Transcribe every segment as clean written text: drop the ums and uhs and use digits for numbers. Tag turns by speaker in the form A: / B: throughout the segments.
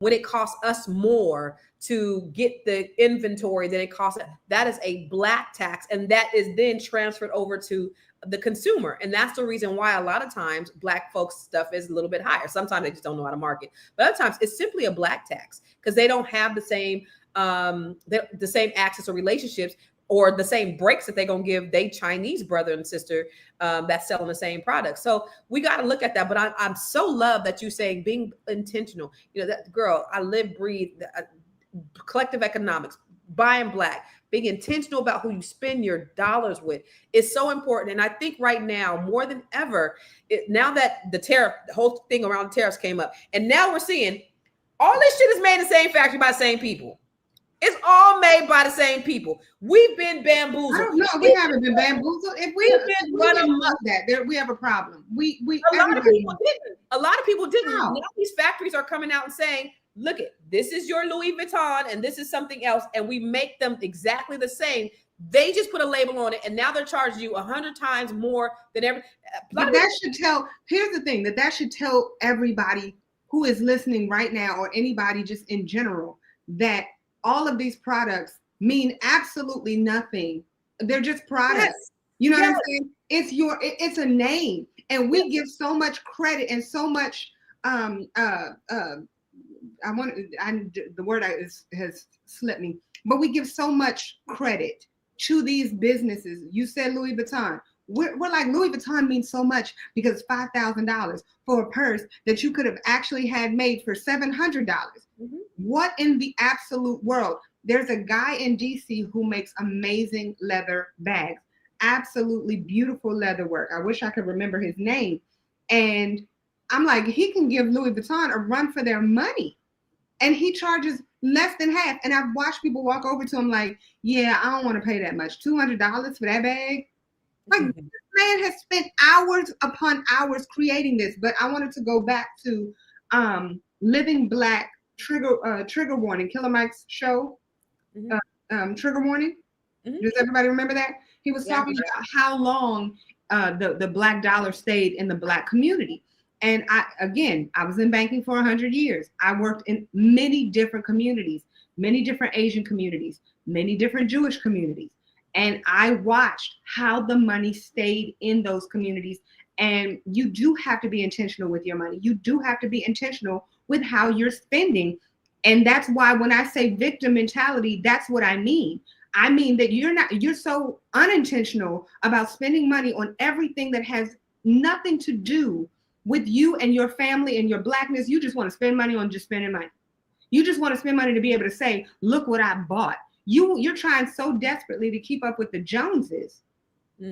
A: when it costs us more to get the inventory than it costs. That is a black tax, and that is then transferred over to the consumer. And that's the reason why a lot of times black folks stuff is a little bit higher. Sometimes they just don't know how to market, but other times it's simply a black tax because they don't have the same the same access or relationships or the same breaks that they're going to give they Chinese brother and sister that's selling the same product. So we got to look at that. But I'm so love that you saying being intentional. You know, that girl, I live, breathe collective economics, buying black, being intentional about who you spend your dollars with is so important. And I think right now, more than ever, now that the whole thing around tariffs came up, and now we're seeing all this shit is made in the same factory by the same people. It's all made by the same people. We've been bamboozled.
B: I don't know. We haven't been bamboozled. If we didn't love that, we have a problem.
A: A lot of people didn't. No. Now these factories are coming out and saying, look, this is your Louis Vuitton and this is something else. And we make them exactly the same. They just put a label on it and now they're charging you 100 times more than ever.
B: But that should tell, here's the thing, that should tell everybody who is listening right now or anybody just in general that all of these products mean absolutely nothing. They're just products. Yes. You know what I'm saying? It's a name. And we give so much credit and so much the word has slipped me, but we give so much credit to these businesses. You said Louis Vuitton. We're like, Louis Vuitton means so much because it's $5,000 for a purse that you could have actually had made for $700. Mm-hmm. What in the absolute world? There's a guy in DC who makes amazing leather bags, absolutely beautiful leather work. I wish I could remember his name. And I'm like, he can give Louis Vuitton a run for their money. And he charges less than half. And I've watched people walk over to him like, yeah, I don't want to pay that much. $200 for that bag? Like, this man has spent hours upon hours creating this. But I wanted to go back to Living Black, Trigger Warning, Killer Mike's show, Trigger Warning. Mm-hmm. Does everybody remember that? He was talking about how long the Black dollar stayed in the Black community. And I was in banking for 100 years. I worked in many different communities, many different Asian communities, many different Jewish communities. And I watched how the money stayed in those communities. And you do have to be intentional with your money. You do have to be intentional with how you're spending. And that's why when I say victim mentality, that's what I mean. I mean that you're so unintentional about spending money on everything that has nothing to do with you and your family and your Blackness. You just want to spend money on just spending money. You just want to spend money to be able to say, look what I bought. You're trying so desperately to keep up with the Joneses,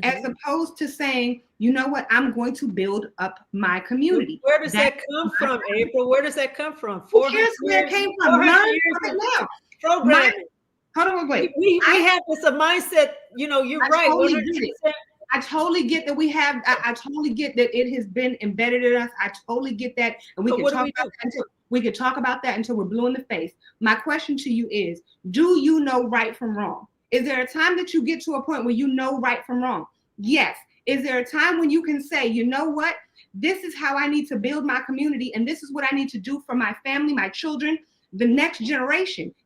B: as opposed to saying, you know what, I'm going to build up my community.
C: Where does that come from, April? Where does that come from?
B: Here's where it came from. Learn from it now.
C: Programming.
B: Hold on, wait.
C: We have this a mindset, you're right.
B: I totally get that we have, I totally get that it has been embedded in us. I totally get that. And we can talk about that until we're blue in the face. My question to you is, do you know right from wrong? Is there a time that you get to a point where you know right from wrong? Yes. Is there a time when you can say, you know what? This is how I need to build my community. And this is what I need to do for my family, my children, the next generation.